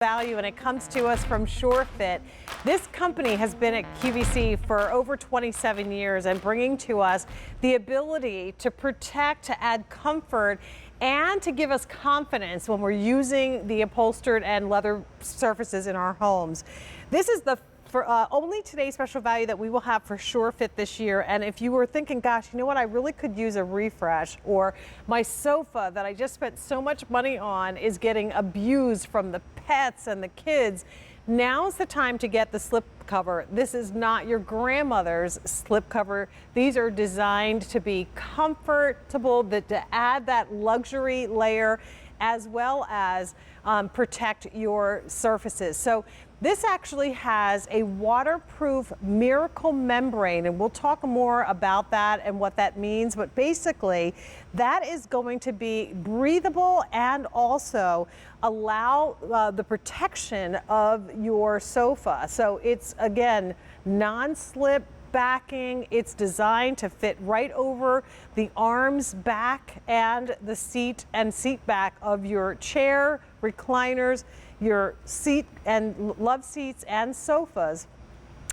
value, and it comes to us from SureFit. This company has been at QVC for over 27 years and bringing to us the ability to protect, to add comfort, and to give us confidence when we're using the upholstered and leather surfaces in our homes. This is the only today's special value that we will have for SureFit this year. And if you were thinking, gosh, you know what, I really could use a refresh, or my sofa that I just spent so much money on is getting abused from the pets and the kids, now's the time to get the slip cover. This is not your grandmother's slip cover. These are designed to be comfortable, to add that luxury layer, as well as protect your surfaces. So this actually has a waterproof miracle membrane, and we'll talk more about that and what that means. But basically, that is going to be breathable and also allow the protection of your sofa. So it's, again, non-slip backing. It's designed to fit right over the arms, back, and the seat and seat back of your chair, recliners, your seat and love seats and sofas.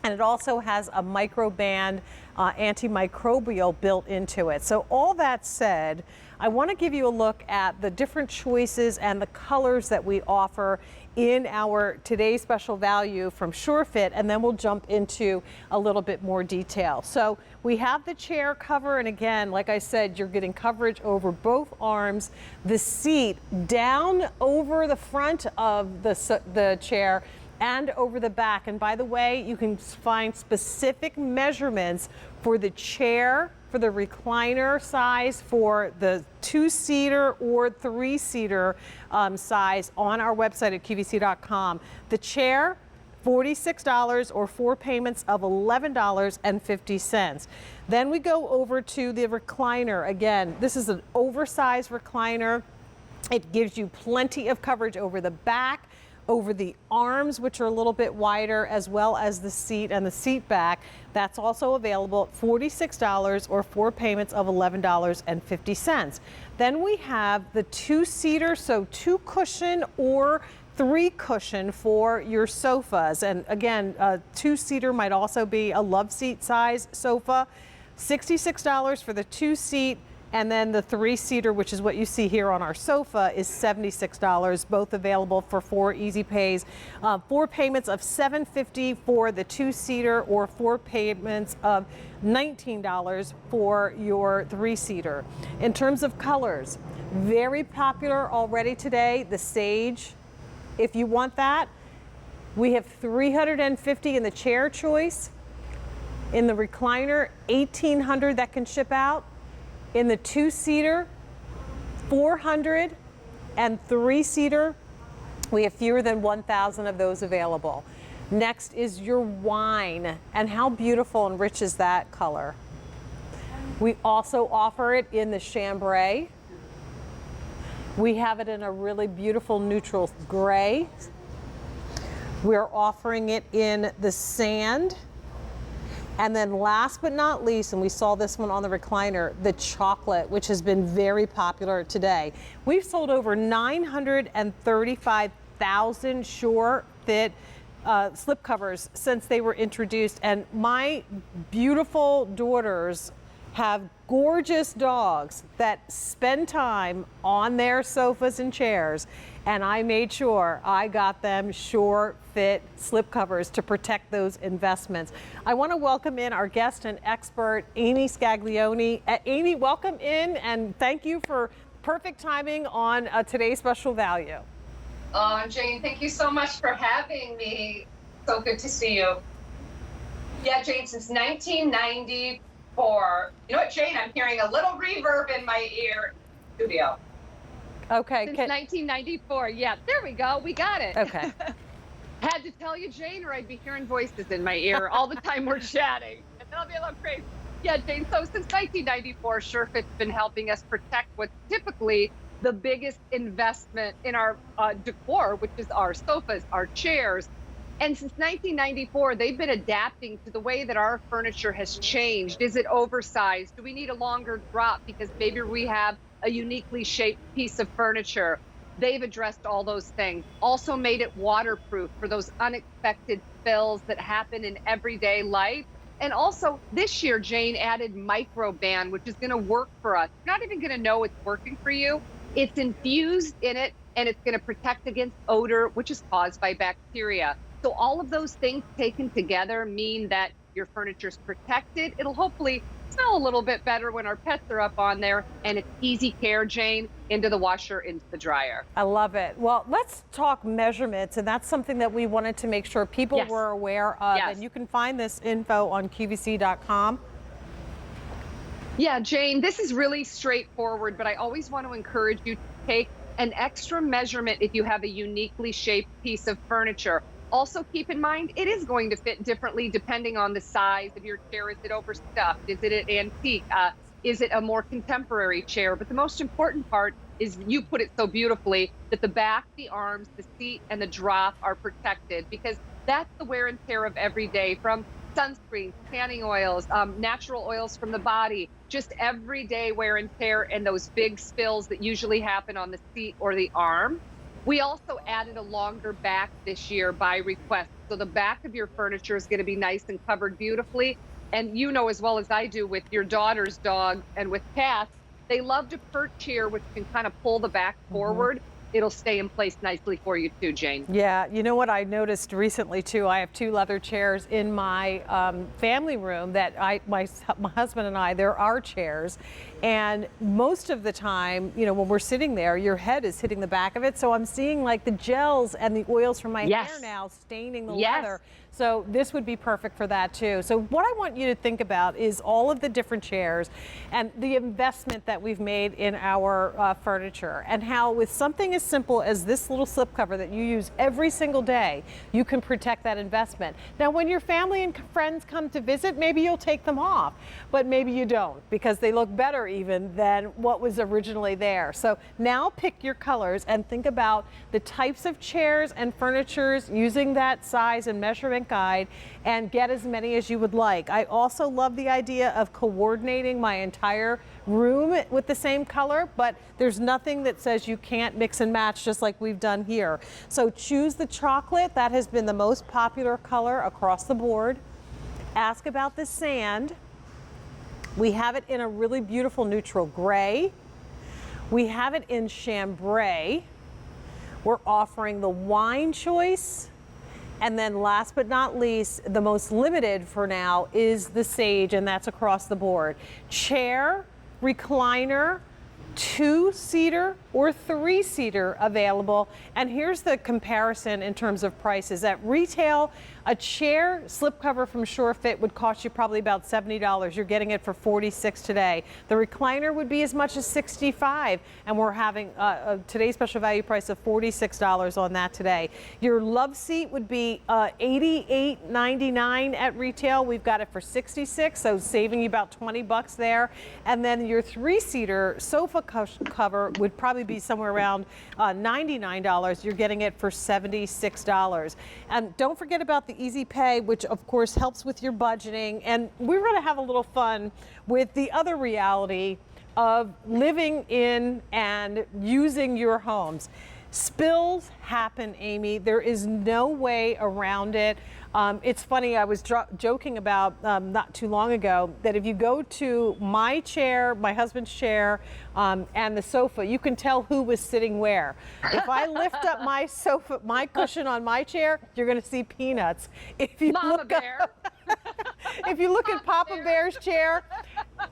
And it also has a Microban antimicrobial built into it. So all that said, I want to give you a look at the different choices and the colors that we offer in our today's special value from SureFit, and then we'll jump into a little bit more detail. So we have the chair cover, and again, like I said, you're getting coverage over both arms, the seat down over the front of the chair, and over the back. And by the way, you can find specific measurements for the chair, for the recliner size, for the 2-seater or 3-seater size on our website at QVC.com. The chair, $46 or 4 payments of $11.50. Then we go over to the recliner. Again, this is an oversized recliner. It gives you plenty of coverage over the back, over the arms, which are a little bit wider, as well as the seat and the seat back. That's also available at $46 or 4 payments of $11.50. Then we have the 2-seater, so 2 cushion or 3 cushion for your sofas. And again, a 2-seater might also be a love seat size sofa. $66 for the 2-seat. And then the 3-seater, which is what you see here on our sofa, is $76, both available for 4 easy pays. 4 payments of $7.50 for the 2-seater or 4 payments of $19 for your 3-seater. In terms of colors, very popular already today, the sage. If you want that, we have $350 in the chair choice. In the recliner, $1,800 that can ship out. In the 2-seater, $400, and 3-seater, we have fewer than 1,000 of those available. Next is your wine, and how beautiful and rich is that color. We also offer it in the chambray. We have it in a really beautiful neutral gray. We're offering it in the sand. And then last but not least, and we saw this one on the recliner, the chocolate, which has been very popular today. We've sold over 935,000 SureFit slip covers since they were introduced. And my beautiful daughters have gorgeous dogs that spend time on their sofas and chairs, and I made sure I got them SureFit slip covers to protect those investments. I want to welcome in our guest and expert, Amy Scaglione. Amy, welcome in, and thank you for perfect timing on today's special value. Oh, Jane, thank you so much for having me. So good to see you. Yeah, Jane, since 1994. You know what, Jane? I'm hearing a little reverb in my ear. Studio. Okay. Since 1994. Yeah, there we go. We got it. Okay. Had to tell you, Jane, or I'd be hearing voices in my ear all the time we're chatting. And then I'll be a little crazy. Yeah, Jane, so since 1994, SureFit's been helping us protect what's typically the biggest investment in our decor, which is our sofas, our chairs. And since 1994, they've been adapting to the way that our furniture has changed. Is it oversized? Do we need a longer drop because maybe we have a uniquely shaped piece of furniture? they've addressed all those things. Also made it waterproof for those unexpected spills that happen in everyday life. And also this year, Jane added Microban, which is going to work for us. You're not even going to know it's working for you. It's infused in it, and it's going to protect against odor, which is caused by bacteria. So all of those things taken together mean that your furniture's protected. It'll hopefully smell a little bit better when our pets are up on there, and it's easy care, Jane, into the washer, into the dryer. I love it. Well, let's talk measurements, and that's something that we wanted to make sure people Yes. were aware of. Yes. And you can find this info on QVC.com. Yeah, Jane, this is really straightforward, but I always want to encourage you to take an extra measurement if you have a uniquely shaped piece of furniture. Also, keep in mind, it is going to fit differently depending on the size of your chair. Is it overstuffed? Is it an antique? Is it a more contemporary chair? But the most important part is, you put it so beautifully, that the back, the arms, the seat, and the drop are protected, because that's the wear and tear of every day, from sunscreen, tanning oils, natural oils from the body, just everyday wear and tear, and those big spills that usually happen on the seat or the arm. We also added a longer back this year by request. So the back of your furniture is going to be nice and covered beautifully. And you know as well as I do, with your daughter's dog and with cats, they love to perch here, which can kind of pull the back forward. It'll stay in place nicely for you too, Jane. Yeah, you know what I noticed recently too? I have 2 leather chairs in my family room that my husband and I, they're our chairs. And most of the time, you know, when we're sitting there, your head is hitting the back of it. So I'm seeing like the gels and the oils from my Yes. hair now staining the Yes. leather. So this would be perfect for that too. So what I want you to think about is all of the different chairs and the investment that we've made in our furniture, and how with something as simple as this little slipcover that you use every single day, you can protect that investment. Now, when your family and friends come to visit, maybe you'll take them off, but maybe you don't, because they look better even than what was originally there. So now pick your colors and think about the types of chairs and furnitures using that size and measurement guide, and get as many as you would like. I also love the idea of coordinating my entire room with the same color, but there's nothing that says you can't mix and match, just like we've done here. So choose the chocolate. That has been the most popular color across the board. Ask about the sand. We have it in a really beautiful neutral gray. We have it in chambray. We're offering the wine choice. And then last but not least, the most limited for now is the sage, and that's across the board. Chair, recliner, 2-seater or 3-seater available. And here's the comparison in terms of prices. At retail, a chair slipcover from SureFit would cost you probably about $70. You're getting it for $46 today. The recliner would be as much as $65, and we're having today's special value price of $46 on that today. Your love seat would be $88.99 at retail. We've got it for $66, so saving you about $20 there. And then your 3-seater sofa cover would probably be somewhere around $99. You're getting it for $76. And don't forget about the Easy Pay, which of course helps with your budgeting. And we're going to have a little fun with the other reality of living in and using your homes. Spills happen, Amy. There is no way around it. It's funny, I was joking about not too long ago that if you go to my chair, my husband's chair, and the sofa, you can tell who was sitting where. If I lift up my sofa, my cushion on my chair, you're going to see peanuts. If you Mama Bear. if you look at Papa Bear's chair,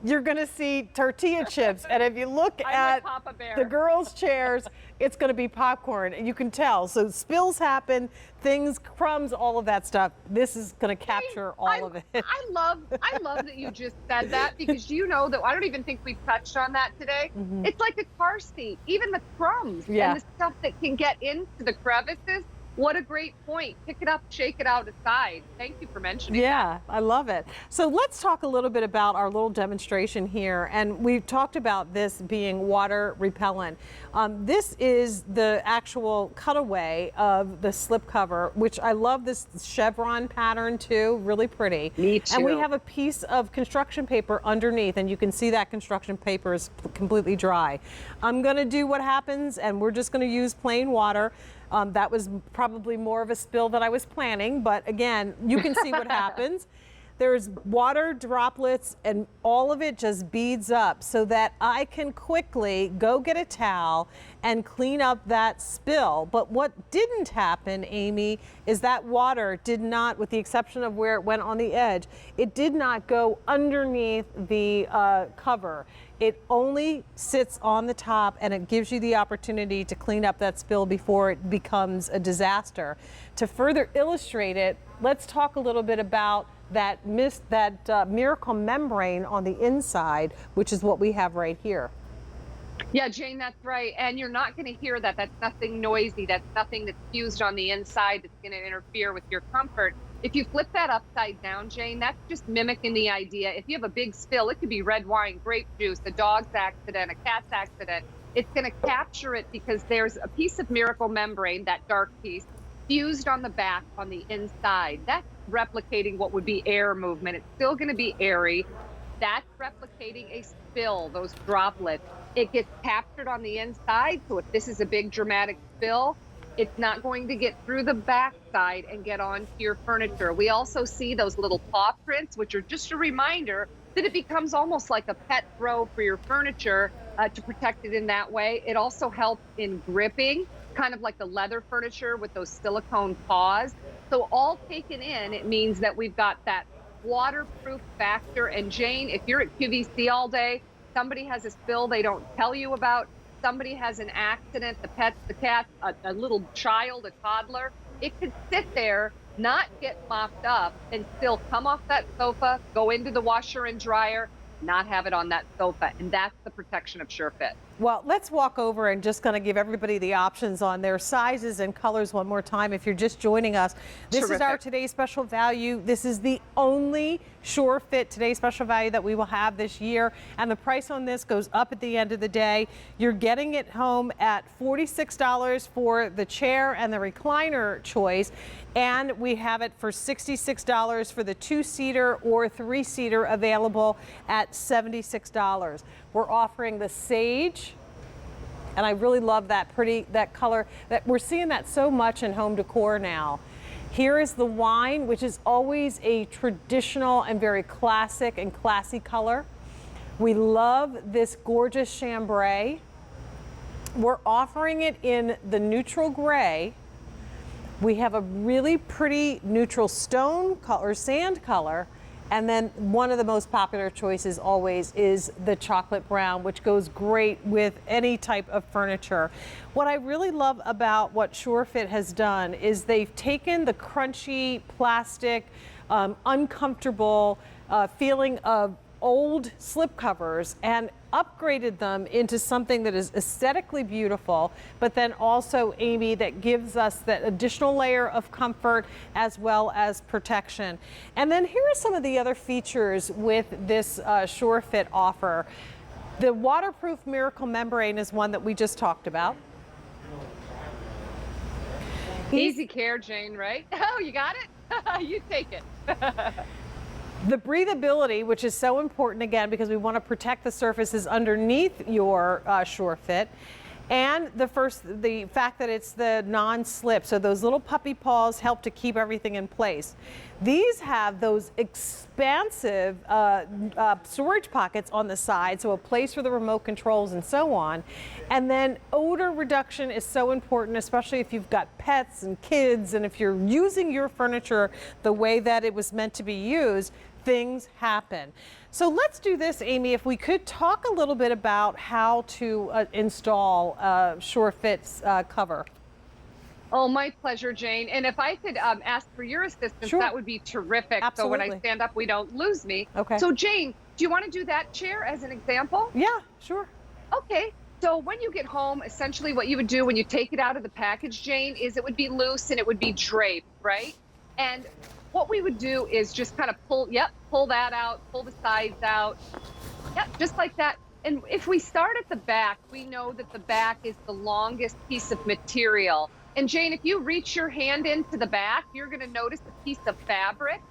you're going to see tortilla chips. And if you look at Papa Bear. the girls' chairs, it's going to be popcorn. And you can tell. So spills happen, things, crumbs, all of that stuff. This is going to capture all of it. I love that you just said that, because you know that I don't even think we've touched on that today. It's like a car seat, even the crumbs Yeah. and the stuff that can get into the crevices. What a great point. Pick it up, shake it out aside. Thank you for mentioning that. Yeah, I love it. So let's talk a little bit about our little demonstration here. And we've talked about this being water repellent. This is the actual cutaway of the slip cover, which I love this chevron pattern too, really pretty. Me too. And we have a piece of construction paper underneath, and you can see that construction paper is completely dry. I'm gonna do what happens, and we're just gonna use plain water. That was probably more of a spill than I was planning, but again, you can see what happens. There's water droplets and all of it just beads up so that I can quickly go get a towel and clean up that spill. But what didn't happen, Amy, is that water did not, with the exception of where it went on the edge, it did not go underneath the cover. It only sits on the top, and it gives you the opportunity to clean up that spill before it becomes a disaster. To further illustrate it, let's talk a little bit about that miracle membrane on the inside, which is what we have right here. Yeah, Jane, that's right. And you're not going to hear that. That's nothing noisy. That's nothing that's fused on the inside that's going to interfere with your comfort. If you flip that upside down, Jane, that's just mimicking the idea. If you have a big spill, it could be red wine, grape juice, a dog's accident, a cat's accident. It's going to capture it because there's a piece of miracle membrane, that dark piece, fused on the back on the inside. That's replicating what would be air movement. It's still going to be airy. That's replicating a spill, those droplets. It gets captured on the inside. So if this is a big dramatic spill, it's not going to get through the backside and get onto your furniture. We also see those little paw prints, which are just a reminder that it becomes almost like a pet throw for your furniture to protect it in that way. It also helps in gripping, kind of like the leather furniture with those silicone paws. So all taken in, it means that we've got that waterproof factor. And Jane, if you're at QVC all day, somebody has a spill they don't tell you about, somebody has an accident, the pets, the cat, a little child, a toddler, it could sit there, not get mopped up, and still come off that sofa, go into the washer and dryer, not have it on that sofa. And that's the protection of SureFit. Well, let's walk over and just going to give everybody the options on their sizes and colors one more time. If you're just joining us, this is our today's special value. This is the only SureFit today's special value that we will have this year. And the price on this goes up at the end of the day. You're getting it home at $46 for the chair and the recliner choice. And we have it for $66 for the 2-seater or 3-seater, available at $76. We're offering the sage, and I really love that that color. That we're seeing that so much in home decor now. Here is the wine, which is always a traditional and very classic and classy color. We love this gorgeous chambray. We're offering it in the neutral gray. We have a really pretty neutral stone color, sand color. And then one of the most popular choices always is the chocolate brown, which goes great with any type of furniture. What I really love about what SureFit has done is they've taken the crunchy, plastic, uncomfortable feeling of old slip covers and upgraded them into something that is aesthetically beautiful, but then also, Amy, that gives us that additional layer of comfort as well as protection. And then here are some of the other features with this SureFit offer. The waterproof miracle membrane is one that we just talked about. Easy care, Jane, right? Oh, you got it? You take it. The breathability, which is so important, again, because we want to protect the surfaces underneath your SureFit. And the fact that it's the non-slip, so those little puppy paws help to keep everything in place. These have those expansive storage pockets on the side, so a place for the remote controls and so on. And then odor reduction is so important, especially if you've got pets and kids, and if you're using your furniture the way that it was meant to be used, things happen. So let's do this, Amy. If we could talk a little bit about how to install SureFit's cover. Oh, my pleasure, Jane. And if I could ask for your assistance, Sure. that would be terrific. Absolutely. So when I stand up, we don't lose me. Okay. So Jane, do you want to do that chair as an example? Yeah, sure. Okay. So when you get home, essentially what you would do when you take it out of the package, Jane, is it would be loose and it would be draped, right? And what we would do is just kind of pull that out, pull the sides out. Yep, just like that. And if we start at the back, we know that the back is the longest piece of material. And Jane, if you reach your hand into the back, you're going to notice a piece of fabric.